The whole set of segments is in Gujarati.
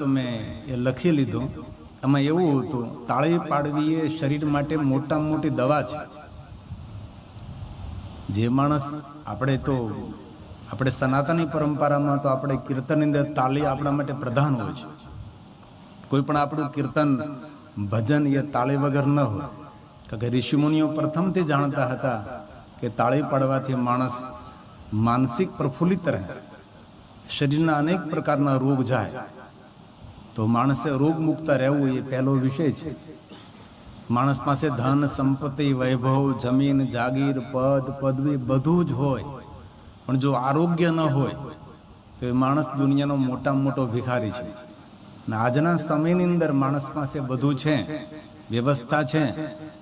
હતો મેં એ લખી લીધો. એમાં એવું હતું, તાળી પાડવી એ શરીર માટે મોટામાં મોટી દવા છે. જે માણસ આપણે સનાતની પરંપરામાં તો આપણે કીર્તનની અંદર તાળી આપણા માટે પ્રધાન હોય છે. કોઈ પણ આપણું કીર્તન ભજન એ તાળી વગર ન હોય. કારણ કે ઋષિમુનિઓ પ્રથમથી જાણતા હતા કે તાળી પાડવાથી માણસ માનસિક પ્રફુલ્લિત રહે, શરીરના અનેક પ્રકારના રોગ જાય. તો માણસે રોગ મુક્ત રહેવું એ પહેલો વિષય છે. માણસ પાસે ધન સંપત્તિ વૈભવ જમીન જાગીર પદ પદવી બધું જ હોય, પણ જો આરોગ્ય ન હોય તો એ માણસ દુનિયાનો મોટામાં મોટો ભિખારી છે. અને આજના સમયની અંદર માણસ પાસે બધું છે, વ્યવસ્થા છે,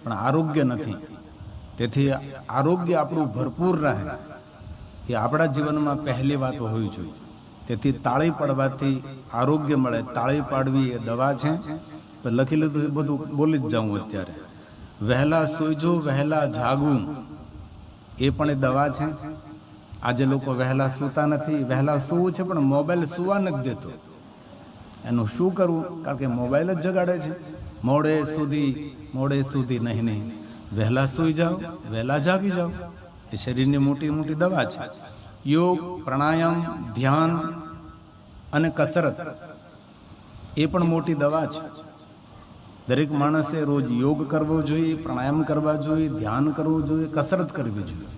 પણ આરોગ્ય નથી. તેથી આરોગ્ય આપણું ભરપૂર રહે એ આપણા જીવનમાં પહેલી વાત હોવી જોઈએ. તેથી તાળી પાડવાથી આરોગ્ય મળે. તાળી પાડવી એ દવા છે. લખી લીધું એ બધું બોલી જ જાઉં અત્યારે. વહેલા સૂઈજો વહેલા જાગવું એ પણ એ દવા છે. આજે લોકો વહેલા સૂતા નથી. વહેલા સૂવું છે પણ મોબાઈલ સૂવા નથી દેતો. એનું શું કરવું? કારણ કે મોબાઈલ જ જગાડે છે. મોડે સુધી નહીં. વહેલા સૂઈ જાઓ, વહેલા જાગી જાઓ. એ શરીરની મોટી મોટી દવા છે. યોગ, પ્રાણાયામ, ધ્યાન અને કસરત એ પણ મોટી દવા છે. દરેક માણસે રોજ યોગ કરવો જોઈએ, પ્રાણાયામ કરવા જોઈએ, ધ્યાન કરવું જોઈએ, કસરત કરવી જોઈએ.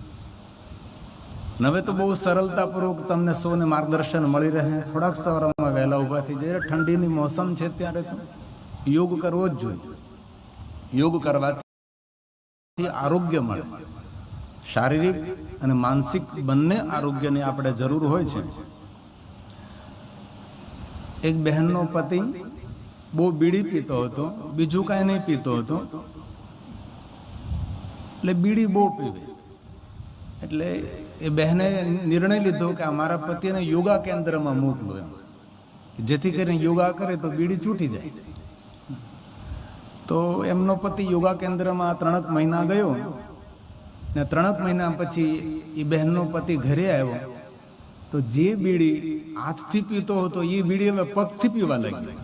હવે તો બહુ સરળતાપૂર્વક તમને સૌને માર્ગદર્શન મળી રહે. થોડાક સવારમાં વહેલા ઊભા થઈ જાય. ઠંડીની મોસમ છે ત્યારે તો યોગ કરવો જ જોઈએ. યોગ કરવાથી આરોગ્ય મળે. શારીરિક અને માનસિક બંને આરોગ્યની આપણે જરૂર હોય છે. એક બહેનનો પતિ બહુ બીડી પીતો હતો, બીજું કાંઈ નહીં પીતો હતો. એટલે બીડી બહુ પીવે. એટલે એ બહેને નિર્ણય લીધો કે અમારા પતિને યોગા કેન્દ્રમાં મોકલો એમ, જેથી કરીને યોગા કરે તો બીડી છૂટી જાય. તો એમનો પતિ યોગા કેન્દ્રમાં 3 મહિના ગયો ને 3 મહિના પછી એ બહેનનો પતિ ઘરે આવ્યો તો જે બીડી હાથથી પીતો હતો એ બીડી હવે પગથી પીવા લાગ્યો.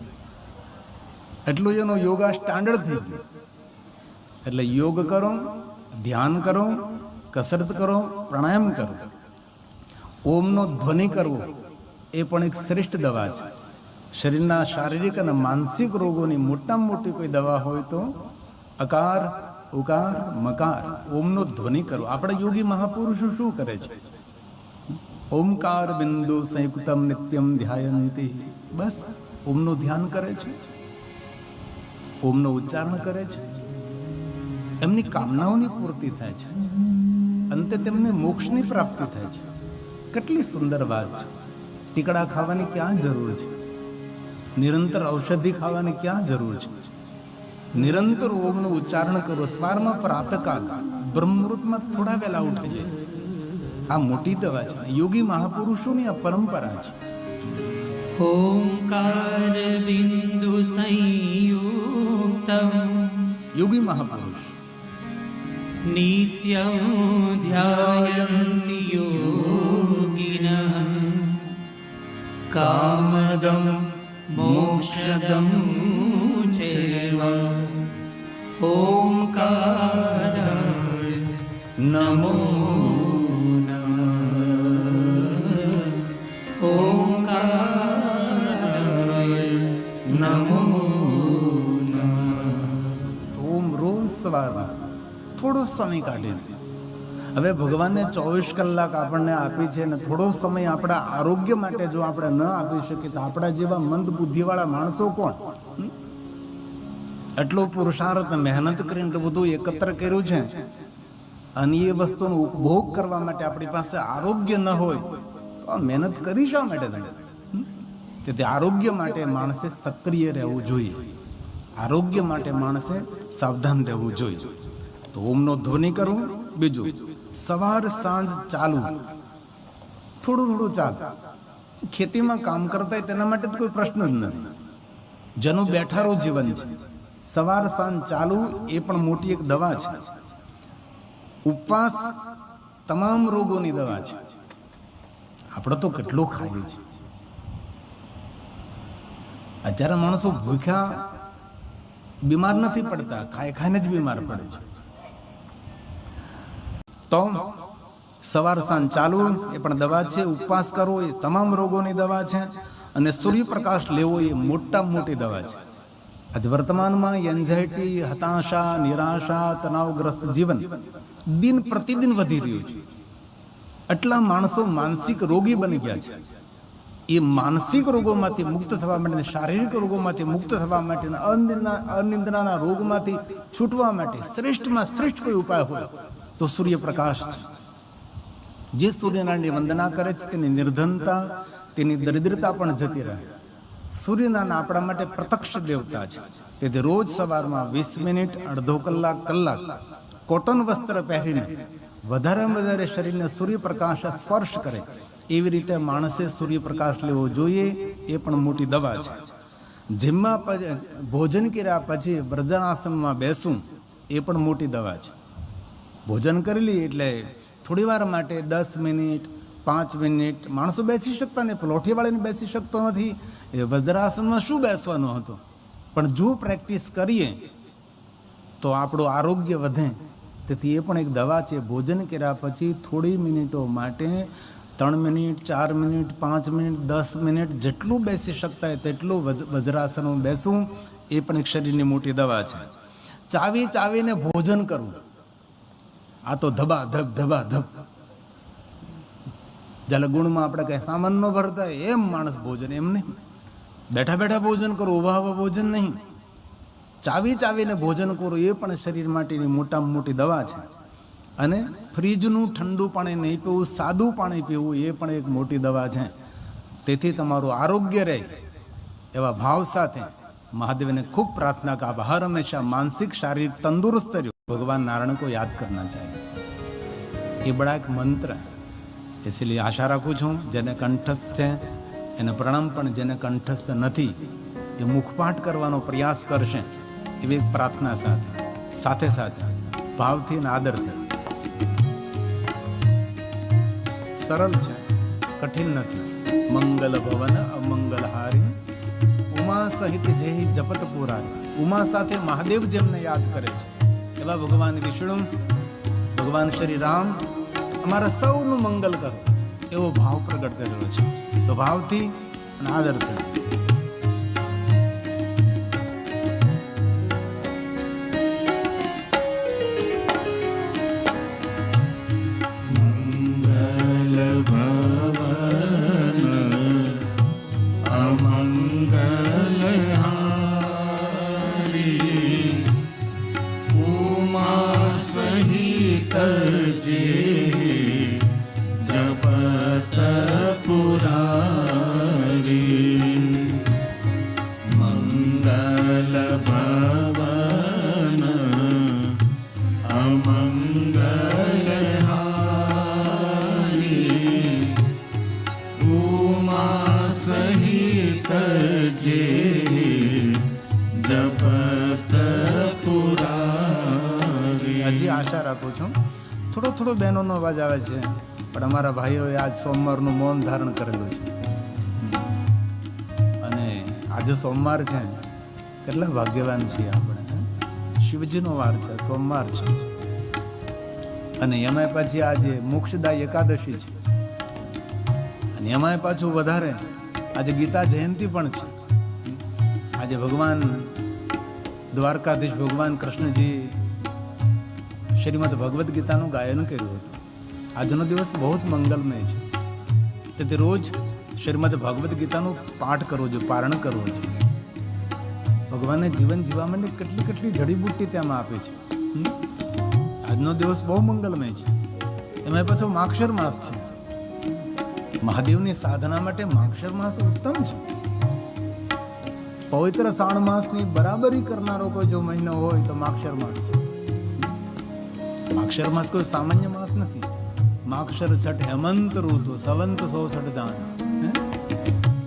એટલું એનો યોગા સ્ટાન્ડર્ડ થઈ ગયું. એટલે યોગ કરો, ધ્યાન કરો, કસરત કરો, પ્રાણાયામ કરો, ઓમનો ધ્વનિ કરવો એ પણ એક શ્રેષ્ઠ દવા છે. શરીરના શારીરિક અને માનસિક રોગોની મોટામાં મોટી કોઈ દવા હોય તો અકાર ઉકાર મકાર ઓમનો ધ્વનિ કરો. આપણા યોગી મહાપુરુષો શું કરે છે? ઓમકાર બિંદુ સંયુક્તમ નિત્યમ ધ્યાયંતી. બસ ઓમનું ધ્યાન કરે છે, ઓમનું ઉચ્ચારણ કરે છે. એમની કામનાઓની પૂર્તિ થાય છે. અંતે તેમને મોક્ષની પ્રાપ્તિ થાય છે. કેટલી સુંદર વાત છે. ટીકડા ખાવાની ક્યાં જરૂર છે? નિરંતર ઔષધિ ખાવાની ક્યાં જરૂર છે? નિરંતર ઓમનું ઉચ્ચારણ કરો. સવારમાં પ્રાતકાળ બ્રહ્મમુહૂર્તમાં થોડા વહેલા ઉઠી જાય. આ મોટી દવા છે. યોગી મહાપુરુષોની આ પરંપરા છે. ઓમકાર બિંદુ સંયુક્તમ યોગી મહાપુરુષ નિત્યં ધ્યાયન્તિ યોગિનઃ કામદં મોક્ષદં ચૈવ ઓમકારાય નમો સવારમાં થોડો સમય કાઢીને. હવે ભગવાનને 24 કલાક આપણને આપી છે ને થોડો સમય આપણા આરોગ્ય માટે જો આપણે ન આપી શકીએ તો આપણા જેવા મંદ બુદ્ધિવાળા માણસો કોણ? એટલો પુરુષાર્થ મહેનત કરીને એટલું બધું એકત્ર કર્યું છે અને એ વસ્તુનો ઉપભોગ કરવા માટે આપણી પાસે આરોગ્ય ન હોય તો આ મહેનત કરી શા માટે? તેથી આરોગ્ય માટે માણસે સક્રિય રહેવું જોઈએ. આરોગ્ય માટે માણસે સાવધાન રહેવું જોઈએ. તો ઓમનો ધ્વનિ કરવું. બીજું, સવાર સાંજ ચાલવું, થોડું ચાલ. ખેતીમાં કામ કરતા હોય તેના માટે કોઈ પ્રશ્ન જ નથી. જેનું બેઠારો જીવન છે, સવાર સાંજ ચાલવું એ પણ મોટી એક દવા છે. ઉપવાસ તમામ રોગોની દવા છે. આપણે તો કેટલો ખાઈએ છીએ. અત્યારે માણસો ભૂખ્યા બીમાર નથી પડતા, ખાઈ ખાઈને જ બીમાર પડે છે. તો સવાર સાંજ ચાલુ એ પણ દવા છે, ઉપવાસ કરવો એ તમામ રોગોની દવા છે, અને સૂર્યપ્રકાશ લેવો એ મોટામાં મોટી દવા છે. આજ વર્તમાનમાં એન્ઝાયટી, હતાશા, નિરાશા, તણાવગ્રસ્ત જીવન દિન પ્રતિદિન વધી રહ્યું છે. એટલા માણસો માનસિક રોગી બની ગયા છે. એ માનસિક રોગોમાંથી મુક્ત થવા માટે, શારીરિક રોગોમાંથી મુક્ત થવા માટે, અનિંદ્રાના રોગમાંથી છૂટવા માટે શ્રેષ્ઠમાં શ્રેષ્ઠ કોઈ ઉપાય હોય તો સૂર્યપ્રકાશ છે. જે સૂર્યનારાયણની વંદના કરે છે તેની નિર્ધનતા, તેની દરિદ્રતા પણ જતી રહે. સૂર્યનારાયણ આપણા માટે પ્રત્યક્ષ દેવતા છે. તેથી રોજ સવારમાં 20 મિનિટ, અડધો કલાક, કલાક કોટન વસ્ત્ર પહેરીને વધારેમાં વધારે શરીરને સૂર્યપ્રકાશ સ્પર્શ કરે એવી રીતે માણસે સૂર્યપ્રકાશ લેવો જોઈએ. એ પણ મોટી દવા છે. જીમમાં ભોજન કર્યા પછી વ્રજાશ્રમમાં બેસવું એ પણ મોટી દવા છે. ભોજન કરી લઈએ એટલે થોડી વાર માટે 10 મિનિટ, 5 મિનિટ માણસો બેસી શકતા નહીં. લોઠી વાળીને બેસી શકતો નથી. એ વજ્રાસનમાં શું બેસવાનું હતું? પણ જો પ્રેક્ટિસ કરીએ તો આપણું આરોગ્ય વધે. તેથી એ પણ એક દવા છે. ભોજન કર્યા પછી થોડી મિનિટો માટે 3 મિનિટ, 4 મિનિટ, 5 મિનિટ, 10 મિનિટ જેટલું બેસી શકતા હોય તેટલું વજ્રાસનમાં બેસવું એ પણ એક શરીરની મોટી દવા છે. ચાવી ચાવીને ભોજન કરવું, આ તો ધબા ધબ ધબા ધબ. જ્યારે ગુણમાં આપણે કઈ સામાન ન ભરતા હોય એમ માણસ ભોજન, એમ નહીં. બેઠા બેઠા ભોજન કરો, ઉભા ઉભા ભોજન નહીં. ચાવી ચાવીને ભોજન કરો એ પણ શરીર માટેની મોટામાં મોટી દવા છે. અને ફ્રીજનું ઠંડુ પાણી નહીં પીવું, સાદું પાણી પીવું એ પણ એક મોટી દવા છે. તેથી તમારું આરોગ્ય રહે એવા ભાવ સાથે महादेव ने खूब प्रार्थना का आप हर हमेशा मानसिक शारीरिक तंदुरुस्त रहो. भगवान नारायण को याद करना चाहिए. ये बड़ा एक मंत्र है. इसलिए आशा रखूँ छूँ जेने कंठस्थ है એને પ્રણામ, પણ જેને કંઠસ્થ નથી એ મુખપાઠ કરવાનો પ્રયાસ કરશે એવી એક પ્રાર્થના સાથે સાથે ભાવથી અને આદરથી. સરળ છે, કઠિન નથી. મંગલ ભવન અમંગલહારી ઉમા સહિત જે જપત પુરારી. ઉમા સાથે મહાદેવ જેમને યાદ કરે છે એવા ભગવાન વિષ્ણુ, ભગવાન શ્રી રામ અમારા સૌનું મંગલ કરો એવો ભાવ પ્રગટ કરેલો છે. તો ભાવથી અને આદરથી મંગલ ભવન અમંગલહારી ઉમા સહિત જે જપત પુરારી. મંગલ ભવન અમંગલહારી ઉમા સહિત જે જપત પુરારી. હજી આશા રાખું છું. થોડો બહેનોનો અવાજ આવે છે, પણ અમારા ભાઈઓએ આજ સોમવારનું મૌન ધારણ કરેલું છે. અને આજે સોમવાર છે, કેટલા ભાગ્યવાન છીએ આપણે. શિવજીનો વાર છે, સોમવાર છે, અને એમાંય પાછી આજે મોક્ષદાય એકાદશી છે, અને એમાંય પાછું વધારે આજે ગીતા જયંતિ પણ છે. આજે ભગવાન દ્વારકાધીશ ભગવાન કૃષ્ણજી શ્રીમદ ભગવદ્ ગીતાનું ગાયન કર્યું હતું. આજનો દિવસ બહુ જ મંગલમય છે. તેથી રોજ શ્રીમદ ભગવદ્ ગીતાનું પાઠ કરવો જોઈએ, પારણ કરવો જોઈએ. ભગવાને જીવન જીવવા માટે કેટલી જડીબુટ્ટી તેમાં આપે છે. આજનો દિવસ બહુ મંગલમય છે. એમાં પાછો માક્ષર માસ છે. મહાદેવની સાધના માટે માક્ષર માસ ઉત્તમ છે. પવિત્ર શ્રાવણ માસની બરાબરી કરનારો કોઈ જો મહિનો હોય તો માક્ષર માસ છે. માક્ષર માસ કોઈ સામાન્ય માસ નથી. માક્ષર છઠ હેમંત ઋતુ સવંત 160 જાણ.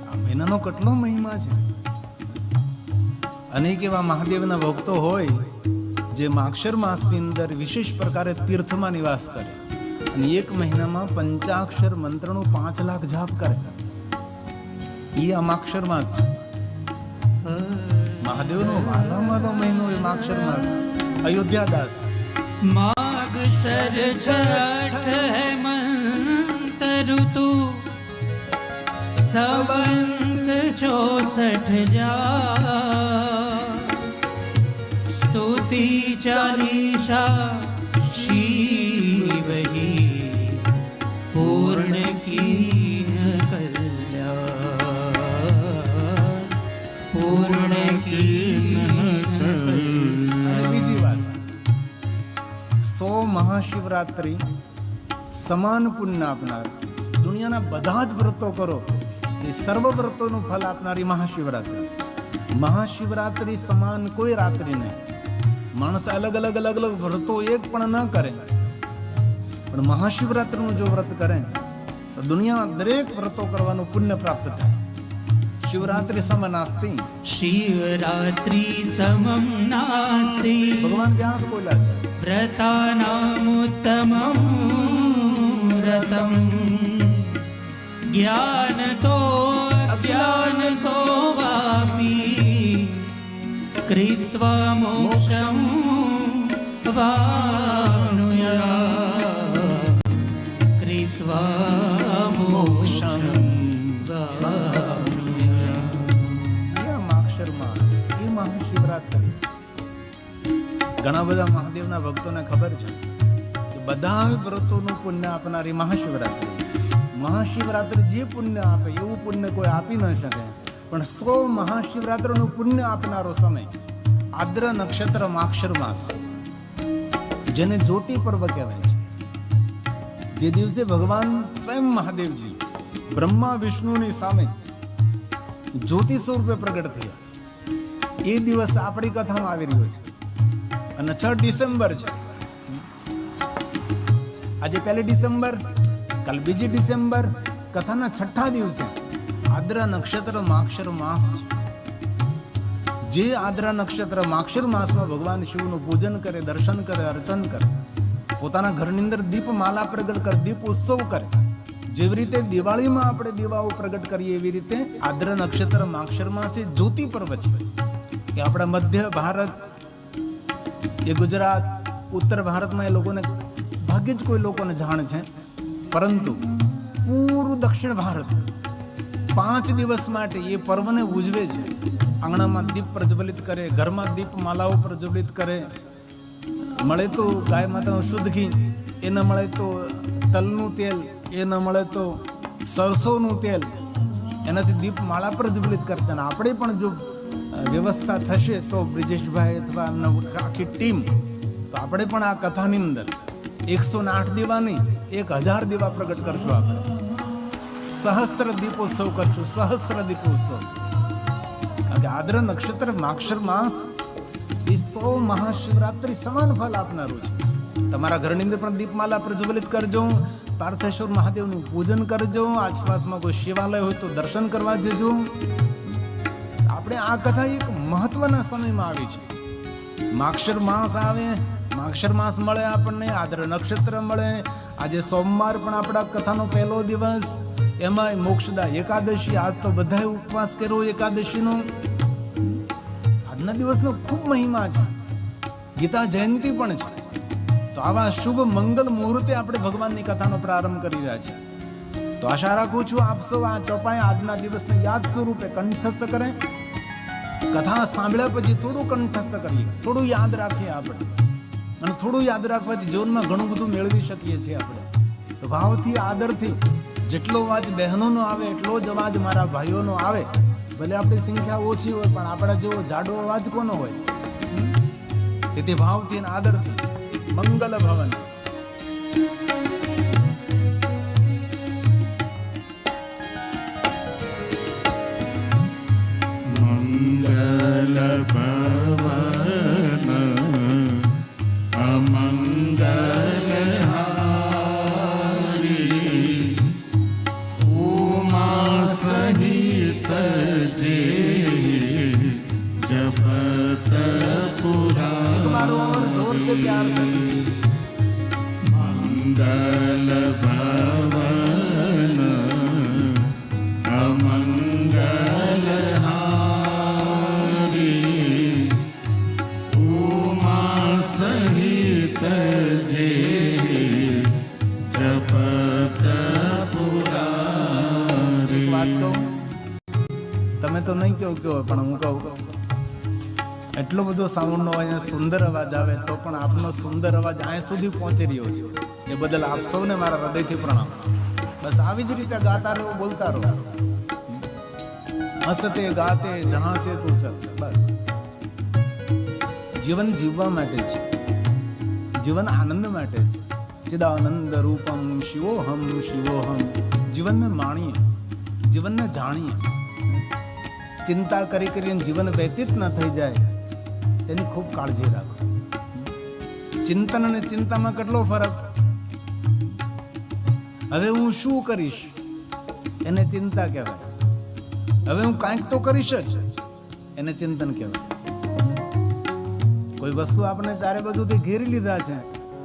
આ મહિનાનો કેટલો મહિમા છે. અનેક એવા મહાદેવના ભક્તો હોય જે માક્ષર માસની અંદર વિશેષ પ્રકારે તીર્થમાં નિવાસ કરે અને એક મહિનામાં પંચાક્ષર મંત્રનો 5 લાખ જાપ કરે. એ આ માક્ષર માસ છે. મહાદેવનો વાલામાલો મહિનો એ માગશર માસ. અયોધ્યાદાસ माघ सर छठ हेमंत ऋतु संवंत 64 जा स्तुति चालीसा शिव ही पूर्ण कीन कल्याण पूर्ण कीन અને બીજી વાત, 100 મહાશિવરાત્રિ સમાન પુણ્ય આપનાર, દુનિયાના બધા જ વ્રતો કરો એ સર્વ વ્રતોનું ફળ આપનારી મહાશિવરાત્રિ. મહાશિવરાત્રિ સમાન કોઈ રાત્રિ નહીં. માણસ અલગ અલગ અલગ અલગ વ્રતો એક પણ ન કરે, પણ મહાશિવરાત્રિનું જો વ્રત કરે તો દુનિયાના દરેક વ્રતો કરવાનું પુણ્ય પ્રાપ્ત થાય. શિવરાત્રિ સમ નાસ્તિ, शिवरात्रि समं नास्ति ભગવાન વ્યાસ બોલ્યા છે. व्रतानामुत्तमं व्रतम् ज्ञानतो अज्ञानतो वापि कृत्वा मोक्षं वाप्नुयात् कृत्वा मोक्षं वाप्नुयात्. એ માગશર માસ, એ મહાશિવરાત્રિ. ઘણા બધા મહાદેવના ભક્તોને ખબર છે કે બધા વ્રતોનું પુણ્ય આપનારી મહાશિવરાત્રિ. મહાશિવરાત્રિ જે પુણ્ય આપે એવું પુણ્ય કોઈ આપી ન શકે, પણ 100 મહાશિવરાત્રિનું પુણ્ય આપનારો સમય આદ્ર નક્ષત્ર માગશર માસ, જેને જ્યોતિ પર્વ કહેવાય છે. જે દિવસે ભગવાન સ્વયં મહાદેવજી બ્રહ્મા વિષ્ણુની સામે જ્યોતિ સ્વરૂપે પ્રગટ થયા, એ દિવસ આપણી કથામાં આવી રહ્યો છે. અને 6 ડિસેમ્બર છે. આજે 1 ડિસેમ્બર, કાલ 2 ડિસેમ્બર, કથાના 6થા દિવસે આદ્રા નક્ષત્ર માગશર માસ છે. જે આદ્રા નક્ષત્ર માગશર માસમાં ભગવાન શિવનું પૂજન કરે, દર્શન કરે, અર્ચન કરે, પોતાના ઘરની અંદર દીપમાલા પ્રગટ કરે, દીપ ઉત્સવ કરે. જેવી રીતે દિવાળીમાં આપણે દીવાઓ પ્રગટ કરીએ એવી રીતે આદ્રા નક્ષત્ર માગશર માસ એ જ્યોતિ પર્વ છે. કે આપણા મધ્ય ભારત, એ ગુજરાત, ઉત્તર ભારતમાં એ લોકોને ભાગ્યે જ કોઈ લોકોને જાણ છે, પરંતુ પૂરું દક્ષિણ ભારત 5 દિવસ માટે એ પર્વને ઉજવે છે. આંગણામાં દીપ પ્રજ્વલિત કરે, ઘરમાં દીપમાલાઓ પ્રજ્વલિત કરે. મળે તો ગાય માતાનું શુદ્ધ ઘી, એ ન મળે તો તલનું તેલ, એ ન મળે તો સરસોનું તેલ, એનાથી દીપમાળા પ્રજ્વલિત કરશે. અને આપણે પણ જો વ્યવસ્થા થશે તો બ્રિજેશભાઈ અથવા આખી ટીમ, તો આપણે પણ આ કથાની અંદર 108 દીવા નહીં, 1000 દીવા પ્રગટ કરશું. આપણે સહસ્ત્ર દીપોત્સવ કરશું, સહસ્ત્ર દીપોત્સવ. કારણ કે આદ્ર નક્ષત્ર માગશર માસ એ 100 મહાશિવરાત્રિ સમાન ફળ આપનારું છે. તમારા ઘરની અંદર પણ દીપમાલા પ્રજ્વલિત કરજો, પાર્થેશ્વર મહાદેવનું પૂજન કરજો, આસપાસમાં કોઈ શિવાલય હોય તો દર્શન કરવા જજો. આપણે આ કથા એક મહત્વના સમયમાં આવી છે. માગશર માસ આવે, માગશર માસ મળે આપણને, આદ્ર નક્ષત્ર મળે. આજે સોમવાર પણ આપણા કથાનો પહેલો દિવસ, એમાંય મોક્ષદા એકાદશી. આજ તો બધાએ ઉપવાસ કર્યો એકાદશીનો. આજના દિવસનો ખૂબ મહિમા છે. ગીતા જયંતિ પણ છે. તો આવા શુભ મંગલ મુહૂર્તે આપણે ભગવાનની કથાનો પ્રારંભ કરી રહ્યા છીએ. તો આશા રાખું છું આપ સૌ આ ચોપાઈ આજના દિવસને યાદ સ્વરૂપે કંઠસ્થ કરે. કથા સાંભળ્યા પછી થોડું કંઠસ્થ કરીએ, થોડું યાદ રાખીએ આપણે. અને થોડું યાદ રાખવાથી જીવનમાં ઘણું બધું મેળવી શકીએ છીએ આપણે. તો ભાવથી, આદરથી જેટલો અવાજ બહેનોનો આવે એટલો જ અવાજ મારા ભાઈઓનો આવે. ભલે આપણી સંખ્યા ઓછી હોય, પણ આપણા જેવો જાડો અવાજ કોનો હોય? તેથી ભાવથી અને આદરથી મંગલ ભવન. મંગલ ભવન અમંગલ હારી ઉમા સહિત જે જપત મારો અવાજ જોર સે પ્યાર સે. મંગલ ભવન અમંગલ હારી મૂક્યો હોય, પણ હું કહું એટલો બધો સાઉન્ડનો અહીંયા સુંદર અવાજ આવે તો પણ આપનો સુંદર અવાજ અહીંયા સુધી પહોંચી રહ્યો છે, એ બદલ આપ સૌને મારા હૃદયથી પ્રણામ. બસ આવી જ રીતે ગાતા રહો, બોલતા રહો. હસતે ગાતે જહાં સે તું ચલ. બસ જીવન જીવવા માટે છે, જીવન આનંદ માટે છે. ચિદાનંદ રૂપમ શિવોહમ શિવોહમ. જીવનને માણીએ, જીવનને જાણીએ. ચિંતા કરી કરીને જીવન વ્યતીત ન થઈ જાય તેની ખૂબ કાળજી રાખો. ચિંતન અને ચિંતામાં કેટલો ફરક. હવે હું શું કરીશ એને ચિંતા કહેવાય. હવે હું કાંઈક તો કરીશ જ એને ચિંતન કહેવાય. કોઈ વસ્તુ આપણે ચારે બાજુથી ઘેરી લીધા છે,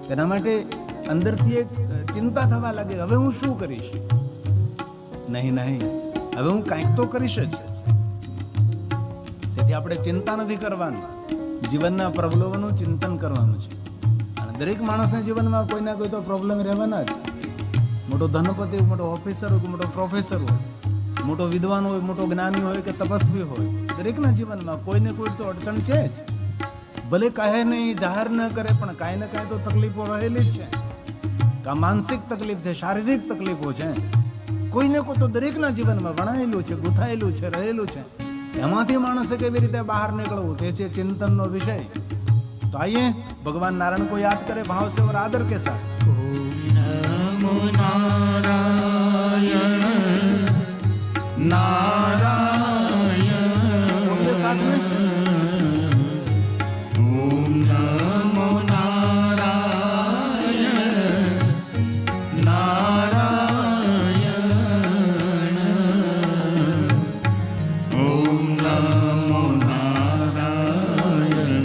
તેના માટે અંદરથી એક ચિંતા થવા લાગે, હવે હું શું કરીશ. નહીં, હવે હું કાંઈક તો કરીશ જ. તેથી આપણે ચિંતા નથી કરવાની, જીવનના પ્રબલોનું ચિંતન કરવાનું છે. અને દરેક માણસના જીવનમાં કોઈ ના કોઈ તો પ્રોબ્લેમ રહેવાના જ. મોટો ધનપતિ હોય, મોટો ઓફિસર હોય, મોટો પ્રોફેસર હોય, મોટો વિદ્વાન હોય, મોટો જ્ઞાની હોય કે તપસ્વી હોય, દરેકના જીવનમાં કોઈને કોઈ તો અડચણ છે જ. ભલે કહે નહીં, જાહેર ન કરે, પણ કાંઈ ને કાંઈ તો તકલીફો રહેલી જ છે. કા માનસિક તકલીફ છે, શારીરિક તકલીફો છે, કોઈને કોઈ તો દરેકના જીવનમાં વણાયેલું છે, ગુથાયેલું છે, રહેલું છે. એમાંથી માણસે કેવી રીતે બહાર નીકળવું તે છે ચિંતનનો વિષય. તો આइए ભગવાન નારાયણ को याद करे भाव से और आदर के साथ. નમો નારાયણ नारायण उनके साथ में ओम नमो નારાયણ नारायण ओम नमो नारायण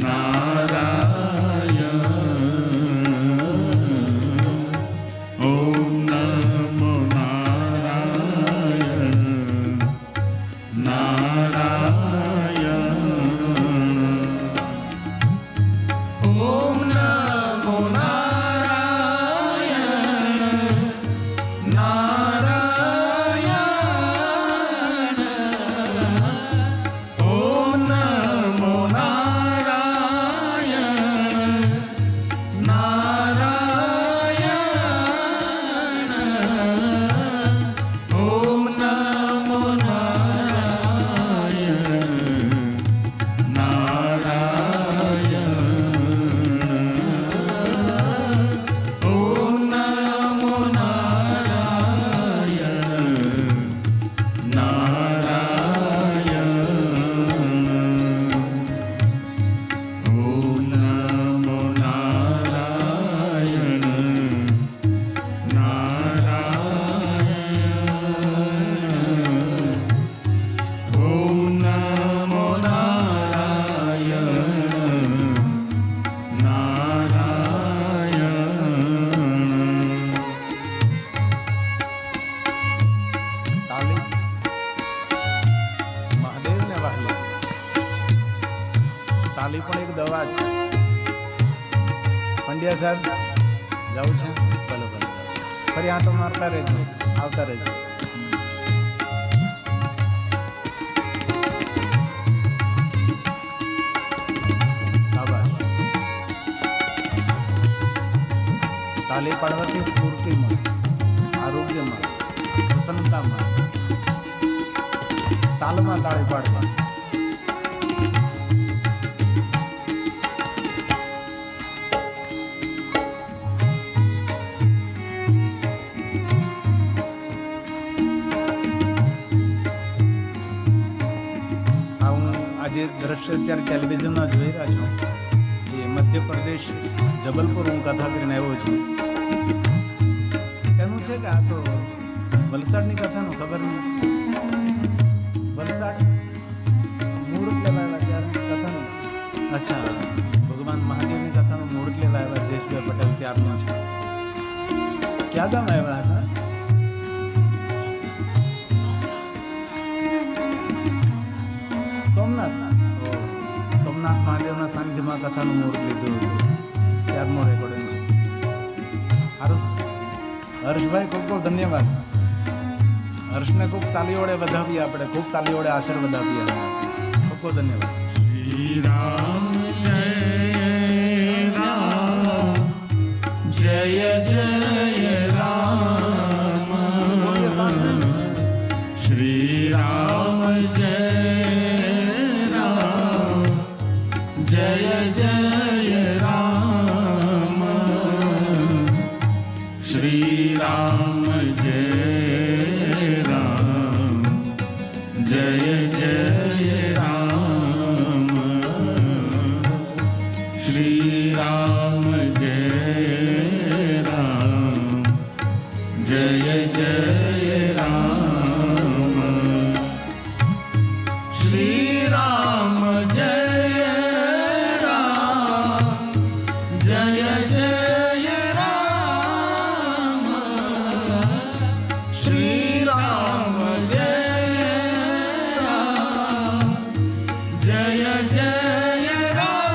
नारायण ओम नमो नारायण नारायण ओम नमो नारायण नारायण ओम नमो नारायण नारायण ओम नमो नारायण नारायण ओम नमो नारायण नारायण ओम नमो नारायण नारायण ओम नमो नारायण नारायण તાલી મહાદેવને વહાલે. તાલી પણ એક દવા છે. પંડ્યા સાહેબ જવું છે? ભલે ભલે ફરી આંટો મારતા રહેજો, આવતા રહેજો. શાબાશ. તાલી પાડવાથી સ્ફૂર્તિમાં, આરોગ્યમાં, પ્રસન્નતામાં, તાલમાં તાળી પાડવા. આ હું આજે દ્રશ્ય અત્યારે ટેલિવિઝનમાં જોઈ રહ્યા છું. એ મધ્યપ્રદેશ જબલપુર હું કથા કરીને આવ્યો છું. તેનું છે કે આ તો વલસાડની કથાનું ખબર નહીં. વલસાડ મુહૂર્ત લેવા આવ્યા ત્યારે કથાનું. અચ્છા, ભગવાન મહાદેવની કથાનું મુહૂર્ત લેવા આવ્યા જયેશભાઈ પટેલ ત્યારનો છે. ક્યાં ગામ આવ્યા હતા? સોમનાથ. સોમનાથ મહાદેવના સાનિધ્યમાં કથાનું મુહૂર્ત લીધું હતું ત્યારનો રેકોર્ડિંગ છે. હર્ષભાઈ ખૂબ ખૂબ ધન્યવાદ. હર્ષને ખૂબ તાલીઓડે વધાવીએ, આપણે ખૂબ તાલીઓડે આશીર્વાદ આપીએ. ખૂબ ખૂબ ધન્યવાદ. શ્રી રામ જય રામ જય જય રામ શ્રી રામ જય રામ જય જય રામ શ્રી રામ જય રામ જય જય રામ શ્રી રામ જય રામ જય જય રામ શ્રી રામ જય રામ જય જય રામ શ્રી રામ જય રામ જય જય રામ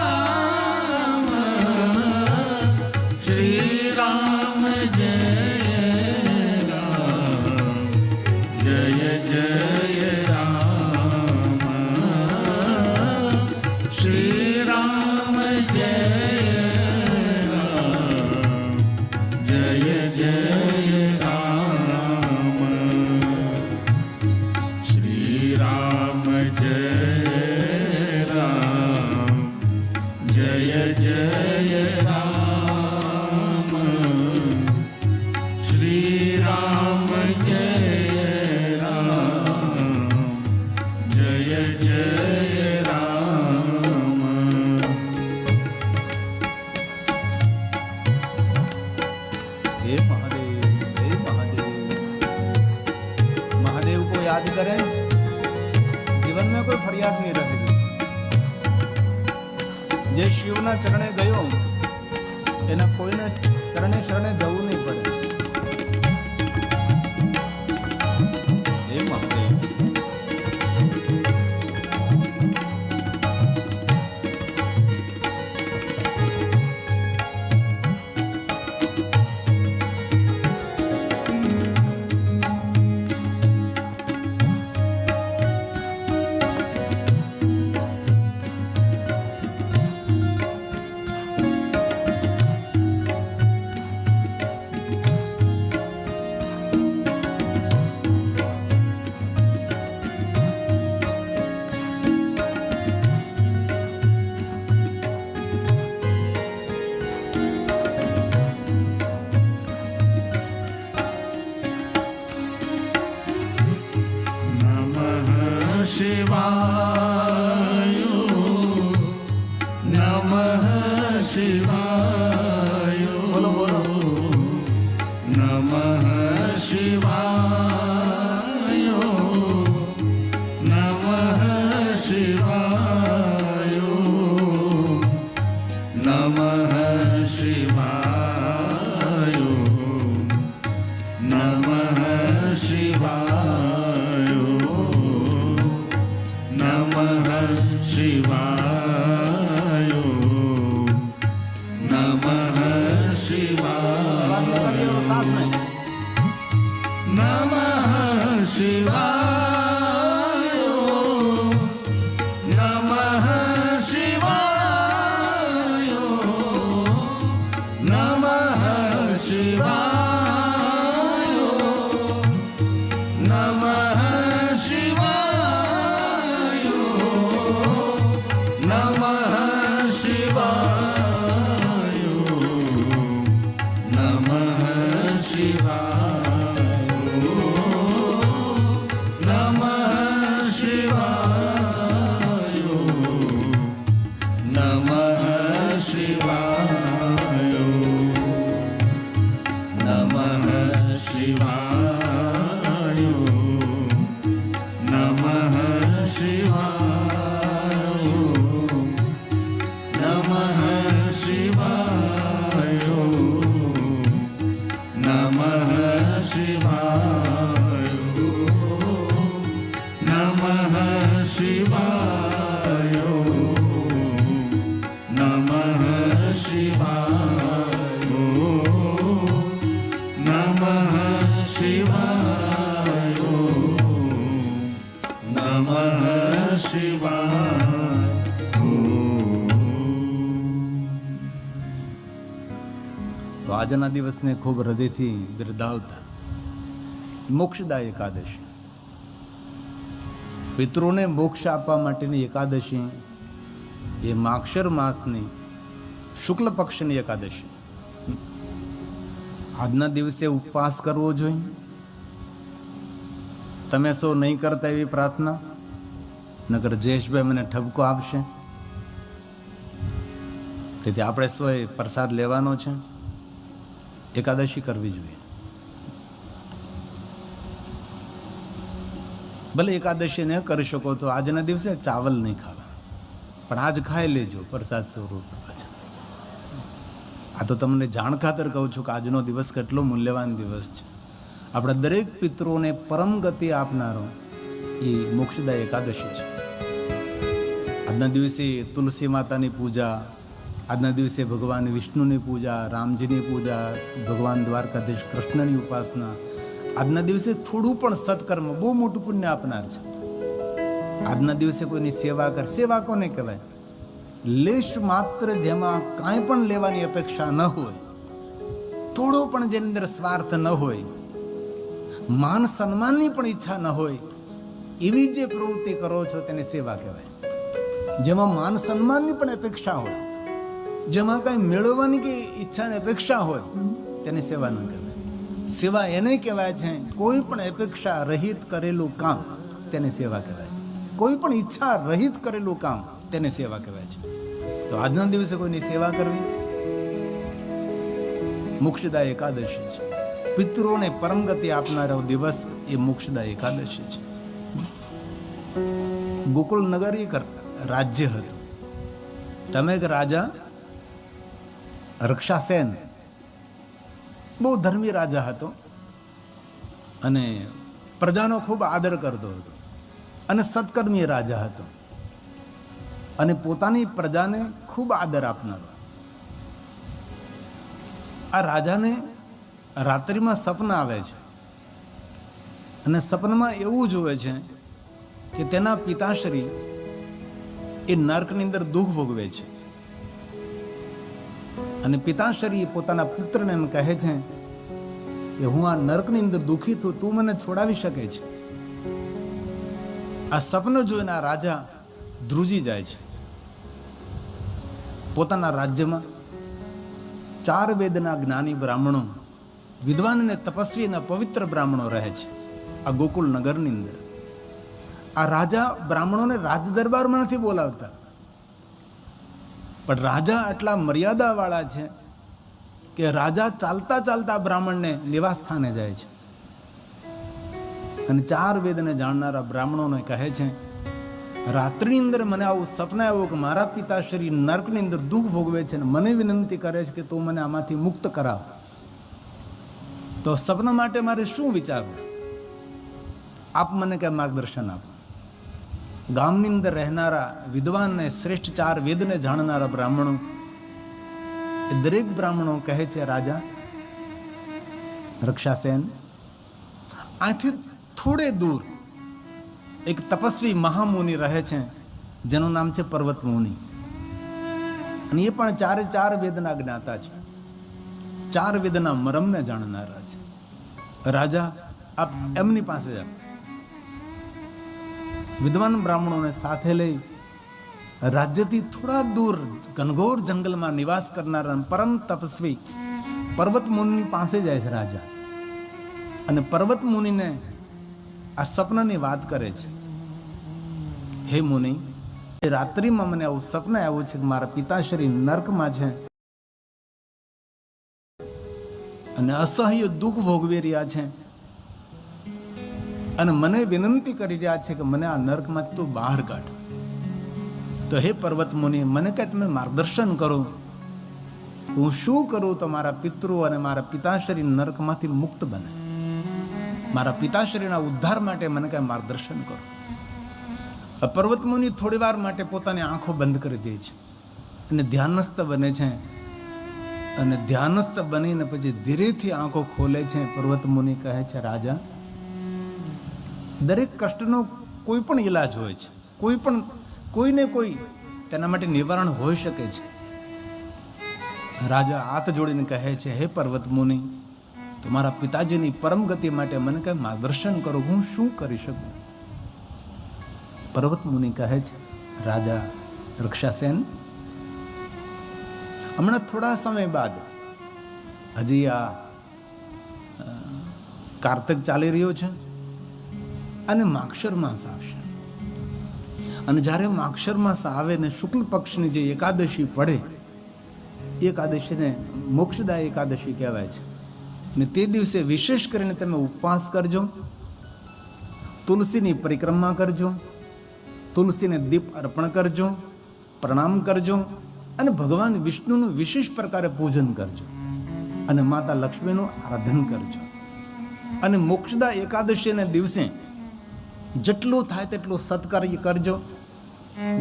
શ્રી રામ જય રામ જય જય રામ શ્રી રામ જય રામ જય જય રામ શ્રી રામ જય રામ જય જય રામ શ્રી રામ જય રામ જય જય રામ હે મહાદેવ, હે મહાદેવ. महादेव को याद करें, जीवन में कोई फरियाद नहीं रहेगी. જે શિવના ચરણે ગયો એના કોઈને ચરણે શરણે જવું નહીં પડે. હે મહાદેવ. शिवाय नमः शिवाय બોલો બોલો. नमः शिवाय नमः शिवाय नमः शिवाय नमः शिवाय नमः शिवाय नमः शिवाय नमः शिवाय नमः शिवाय नमः शिवाय नमः शिवाय नमः शिवाय नमः शिवाय नमः शिवाय नमः शिवाय नमः शिवाय नमः शिवाय नमः शिवाय नमः शिवाय नमः शिवाय શિવાય. તો આજના દિવસને ખૂબ હૃદયથી બિરદાવતા મોક્ષદા એકાદશી, પિતૃને મોક્ષ આપવા માટેની એકાદશી એ માક્ષર માસની શુક્લ પક્ષની એકાદશી. આજના દિવસે ઉપવાસ કરવો જોઈએ. તમે સૌ નહીં કરતા એવી પ્રાર્થના. નકર જયેશભાઈ મને ઠપકો આપશે. તેથી આપણે સૌએ પ્રસાદ લેવાનો છે. એકાદશી કરવી જોઈએ. ભલે એકાદશી ન કરી શકો તો આજના દિવસે ચાવલ નહીં ખાવા, પણ આજ ખાઈ લેજો પ્રસાદ સ્વરૂપ. આ તો તમને જાણ ખાતર કહું છું કે આજનો દિવસ કેટલો મૂલ્યવાન દિવસ છે. આપણા દરેક પિતૃઓને પરમ ગતિ આપનારો એ મોક્ષદા એકાદશી છે. આજના દિવસે તુલસી માતાની પૂજા, આજના દિવસે ભગવાન વિષ્ણુની પૂજા, રામજીની પૂજા, ભગવાન દ્વારકાધીશ કૃષ્ણની ઉપાસના. આજના દિવસે થોડું પણ સત્કર્મ બહુ મોટું પુણ્ય આપનાર છે. આજના દિવસે કોઈની સેવા કર. સેવા કોને કહેવાય? લેશ માત્ર જેમાં કાંઈ પણ લેવાની અપેક્ષા ન હોય, થોડો પણ જેની અંદર સ્વાર્થ ન હોય, માન સન્માનની પણ ઈચ્છા ન હોય, એવી જે પ્રવૃત્તિ કરો છો તેને સેવા કહેવાય. જેમાં માન સન્માનની પણ અપેક્ષા હોય, જેમાં કાંઈ મેળવવાની કે ઈચ્છાની અપેક્ષા હોય, તેને સેવા ન કહેવાય. સેવા એને કહેવાય છે કોઈ પણ અપેક્ષા રહિત કરેલું કામ, તેને સેવા કહેવાય છે. કોઈ પણ ઈચ્છા રહિત કરેલું કામ, તેને સેવા કહેવાય છે. તો આજના દિવસે કોઈની સેવા કરવી મોક્ષદા એકાદશી છે. પિતૃઓને પરમ ગતિ આપનારો દિવસ એ મોક્ષદા એકાદશી છે. ગોકુળ નગર એક રાજ્ય હતું. તમે એક રાજા રક્ષાસેન બહુ ધર્મી રાજા હતો અને પ્રજાનો ખૂબ આદર કરતો હતો અને સત્કર્મી રાજા હતો અને પોતાની પ્રજાને ખૂબ આદર આપનારો. આ રાજાને રાત્રિમાં સપના આવે છે અને સપનામાં એવું જોવે છે કે તેના પિતાશ્રી એ નર્કની અંદર દુઃખ ભોગવે છે અને પિતાશ્રી પોતાના પુત્રને એમ કહે છે કે હું આ નર્કની અંદર દુઃખી છું, તું મને છોડાવી શકે છે. આ સપનું જોઈને આ રાજા ધ્રુજી જાય છે. પોતાના રાજ્યમાં 4 વેદના જ્ઞાની બ્રાહ્મણો, વિદ્વાન અને તપસ્વી અને પવિત્ર બ્રાહ્મણો રહે છે આ ગોકુળ નગરની અંદર. આ રાજા બ્રાહ્મણોને રાજ દરબારમાં નથી બોલાવતા, પણ રાજા આટલા મર્યાદા વાળા છે કે રાજા ચાલતા ચાલતા બ્રાહ્મણને નિવાસ સ્થાને જાય છે અને 4 વેદને જાણનારા બ્રાહ્મણોને કહે છે, રાત્રિની અંદર મને આવું સપના આવ્યું કે મારા પિતાશ્રી નર્કની અંદર દુઃખ ભોગવે છે અને મને વિનંતી કરે છે કે તું મને આમાંથી મુક્ત કરાવ. તો સપના માટે મારે શું વિચારવું? આપ મને કઈ માર્ગદર્શન આપો. ગામની અંદર રહેનારા વિદ્વાન ને શ્રેષ્ઠ 4 વેદને જાણનારા બ્રાહ્મણો, એ દરેક બ્રાહ્મણો કહે છે, રાજા રક્ષાસેન, આથી થોડે દૂર એક તપસ્વી મહામુનિ રહે છે જેનું નામ છે પર્વત મુનિ અને એ પણ 4 વેદના જ્ઞાતા છે, 4 વેદના મરમને જાણનારા છે. રાજા આપ એમની પાસે જાઓ. વિદ્વાન બ્રાહ્મણોને સાથે લઈ રાજ્યથી થોડા દૂર ઘનઘોર જંગલમાં નિવાસ કરનારા પરમ તપસ્વી પર્વત મુનિની પાસે જાય છે રાજા અને પર્વત મુનિને આ સપનાની વાત કરે છે. હે મુનિ, રાત્રિમાં મને આવું સપના આવ્યું છે કે મારા પિતાશ્રી નર્કમાં છે અને અસહ્ય દુઃખ ભોગવી રહ્યા છે અને મને વિનંતી કરી રહ્યા છે કે મને આ નર્કમાંથી તું બહાર કાઢ. તો હે પર્વત મુનિ, મને કઈ તમે માર્ગદર્શન કરો, હું શું કરું તો મારા પિતૃ અને મારા પિતાશ્રી નર્કમાંથી મુક્ત બને. મારા પિતાશ્રીના ઉદ્ધાર માટે મને કઈ માર્ગદર્શન કરો. પર્વત મુનિ થોડી વાર માટે પોતાની આંખો બંધ કરી દે છે અને ધ્યાનસ્થ બને છે અને ધ્યાનસ્થ બનીને પછી ધીરેથી આંખો ખોલે છે. પર્વત મુનિ કહે છે, રાજા, દરેક કષ્ટનો કોઈ પણ ઈલાજ હોય છે, કોઈને કોઈ તેના માટે નિવારણ હોઈ શકે છે. રાજા હાથ જોડીને કહે છે, હે પર્વત મુનિ, તમારા પિતાજીની પરમ ગતિ માટે મને કંઈ માર્ગદર્શન કરો, હું શું કરી શકું? પર્વત મુનિ કહે છે, રાજા રક્ષાસેન, હમણાં થોડા સમય બાદ હજી આ કાર્તક ચાલી રહ્યો છે અને માક્ષર માસ આવશે, અને જ્યારે માક્ષર માસ આવે ને શુક્લ પક્ષની જે એકાદશી પડે, એકાદશીને મોક્ષદા એકાદશી કહેવાય છે, ને તે દિવસે વિશેષ કરીને તમે ઉપવાસ કરજો, તુલસીની પરિક્રમા કરજો, તુલસીને દીપ અર્પણ કરજો, પ્રણામ કરજો, અને ભગવાન વિષ્ણુનું વિશેષ પ્રકારે પૂજન કરજો, અને માતા લક્ષ્મીનું આરાધન કરજો. અને મોક્ષદા એકાદશીના દિવસે જેટલું થાય તેટલું સત્કાર્ય કરજો,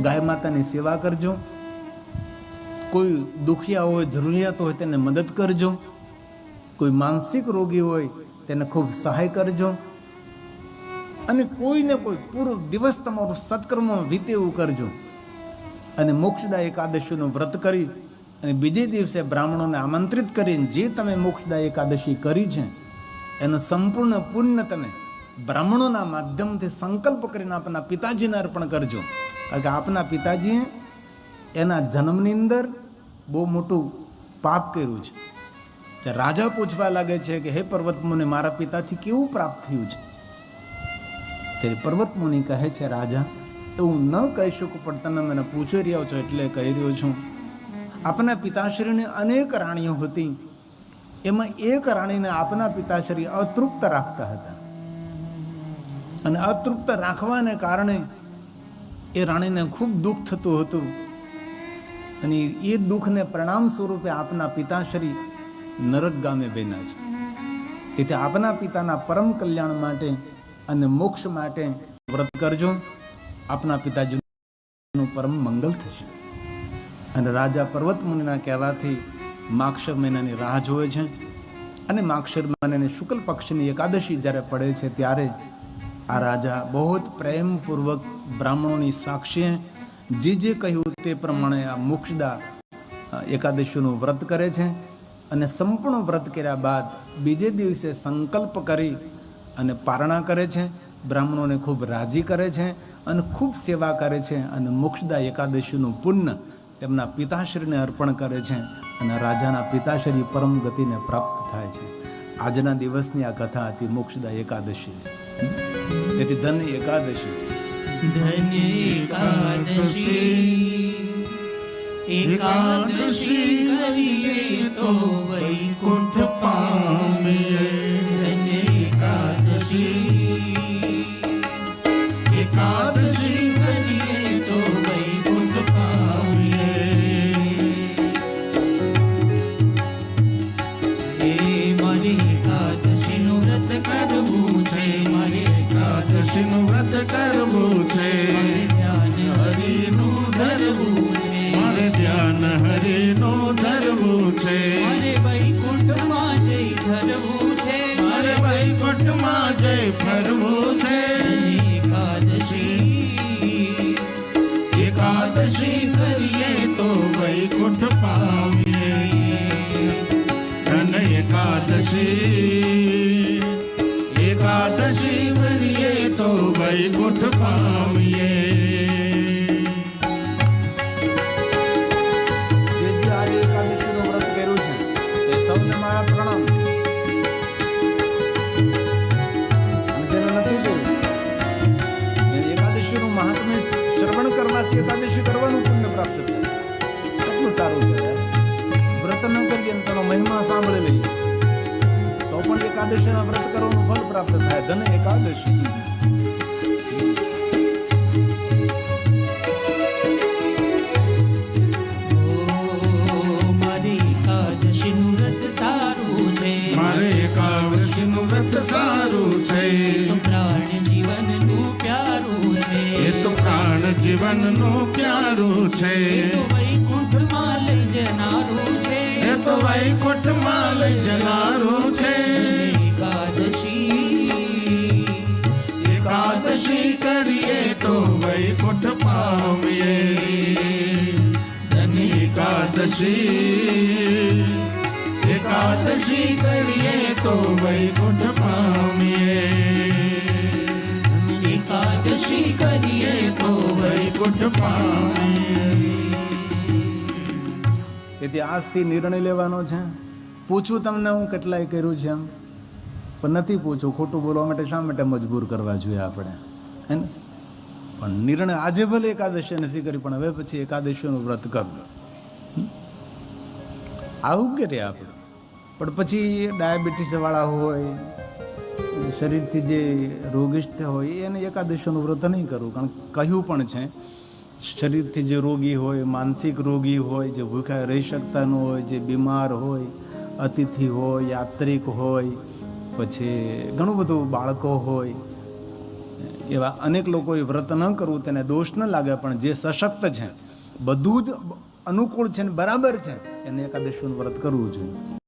ગાય માતાની સેવા કરજો, કોઈ દુખિયા હોય, જરૂરિયાત હોય તેને મદદ કરજો, કોઈ માનસિક રોગી હોય તેને ખૂબ સહાય કરજો, અને કોઈને કોઈ પૂરો દિવસ તમારું સત્કર્મ વીતે એવું કરજો. અને મોક્ષદા એકાદશીનું વ્રત કરી અને બીજે દિવસે બ્રાહ્મણોને આમંત્રિત કરીને જે તમે મોક્ષદા એકાદશી કરી છે એનો સંપૂર્ણ પુણ્ય તમે બ્રાહ્મણોના માધ્યમથી સંકલ્પ કરીને આપના પિતાજીને અર્પણ કરજો. કારણ કે આપના પિતાજીએ એના જન્મની અંદર બહુ મોટું પાપ કર્યું છે. તે રાજા પૂછવા લાગે છે કે હે પર્વત મુનિ, મારા પિતાથી કેવું પ્રાપ્ત થયું છે? ત્યારે પર્વત મુનિ કહે છે, રાજા, એવું ન કહી શકું, પણ તમે મને પૂછી રહ્યા છો એટલે કહી રહ્યો છું. આપના પિતાશ્રીને અનેક રાણીઓ હતી, એમાં એક રાણીને આપના પિતાશ્રી અતૃપ્ત રાખતા હતા, અને અતૃપ્ત રાખવાને કારણે એ રાણીને ખૂબ દુઃખ થતું હતું, અને એ દુઃખને પરિણામ સ્વરૂપે આપના પિતાશ્રી નરક ગામે બન્યા છે. તેથી આપના પિતાના પરમ કલ્યાણ માટે અને મોક્ષ માટે વ્રત કરજો, આપના પિતાજીનું પરમ મંગલ થશે. અને રાજા પર્વત મુનિના કહેવાથી માક્ષર મહિનાની રાહ જોવે છે, અને માક્ષર મહિનાની શુક્લ પક્ષની એકાદશી જ્યારે પડે છે ત્યારે આ રાજા બહુ જ પ્રેમપૂર્વક બ્રાહ્મણોની સાક્ષીએ જે કહ્યું તે પ્રમાણે આ મોક્ષદા એકાદશીનું વ્રત કરે છે. અને સંપૂર્ણ વ્રત કર્યા બાદ બીજે દિવસે સંકલ્પ કરી અને પારણા કરે છે, બ્રાહ્મણોને ખૂબ રાજી કરે છે અને ખૂબ સેવા કરે છે, અને મોક્ષદા એકાદશીનું પુણ્ય તેમના પિતાશ્રીને અર્પણ કરે છે, અને રાજાના પિતાશ્રી પરમ ગતિને પ્રાપ્ત થાય છે. આજના દિવસની આ કથા હતી મોક્ષદા એકાદશી. તેથી ધન્ય એકાદશી, ધન્ય એકાદશી, એકાદશી કરીએ તો વૈકુંઠ પામીએ. ધન્ય એકાદશી, એકાદશી કરીએ તો વૈકુંઠ પામીએ. એ મારે એકાદશીનું વ્રત કરવું છે, મારે એકાદશીનું વ્રત કરવું છે, ધ્યાન હરિનું ધરવું છે, મારે ધ્યાન હરિનું ધરવું છે, મારે વૈકુંઠમાં જઈ ધરવું છે, મારે વૈકુંઠમાં જઈ ફરવું છે. એકાદશી, એકાદશી કરીએ તો વૈકુંઠ પામીએ. ધન એકાદશી, એકાદશી કરીએ તો વૈકુંઠ પામીએ. જે આજે એકાદશીનું વ્રત કર્યું છે તે સૌને મારા પ્રણામ. અને જેને નથી કર્યું એને એકાદશીનું મહાત્મ્ય શ્રવણ કરવાથી એકાદશી કરવાનું પુણ્ય પ્રાપ્ત થાય. કેટલું સારું કહેવાય. વ્રત ન કરીએ ને તેનો મહિમા સાંભળી લઈએ તો પણ એકાદશીના વ્રત કરવાનું ફળ પ્રાપ્ત થાય. ધન એકાદશી. મારે એકાદશીનું વ્રત સારું છે, મારે એકાદશીનું વ્રત સારું છે, પ્રાણ જીવનનું પ્યારું છે, એ તો પ્રાણ જીવનનું પ્યારું છે, તો વૈકુંઠમાં લઈ જનારું છે, એ તો વૈકુંઠમાં લઈ જનારું છે. એકાદશી, એકાદશી એકાદશી કરીએ તો વૈકુંઠ પામીએ ધન એકાદશી એકાદશી કરીએ તો વૈકુંઠ પામીએ એકાદશી કરીએ તો વૈકુંઠ પામીએ. તેથી આજથી નિર્ણય લેવાનો છે. પૂછું તમને હું કેટલાય કર્યું છે એમ, પણ નથી પૂછું. ખોટું બોલવા માટે શા માટે મજબૂર કરવા જોઈએ આપણે, હે ને? પણ નિર્ણય આજે ભલે એકાદશી નથી કરી, પણ હવે પછી એકાદશીનું વ્રત કરવું. આવું કરીએ આપણે. પણ પછી ડાયાબિટીસવાળા હોય, શરીરથી જે રોગિષ્ઠ હોય, એને એકાદશીનું વ્રત નહીં કરવું. કારણ કહ્યું પણ છે, શરીરથી જે રોગી હોય, માનસિક રોગી હોય, જે ભૂખ્યા રહી શકતા ન હોય, જે બીમાર હોય, અતિથિ હોય, યાત્રિક હોય, પછી ઘણું બધું બાળકો હોય, એવા અનેક લોકોએ વ્રત ન કરવું તેને દોષ ન લાગે. પણ જે સશક્ત છે, બધું જ અનુકૂળ છે ને બરાબર છે, એને એકાદશીનું વ્રત કરવું જોઈએ.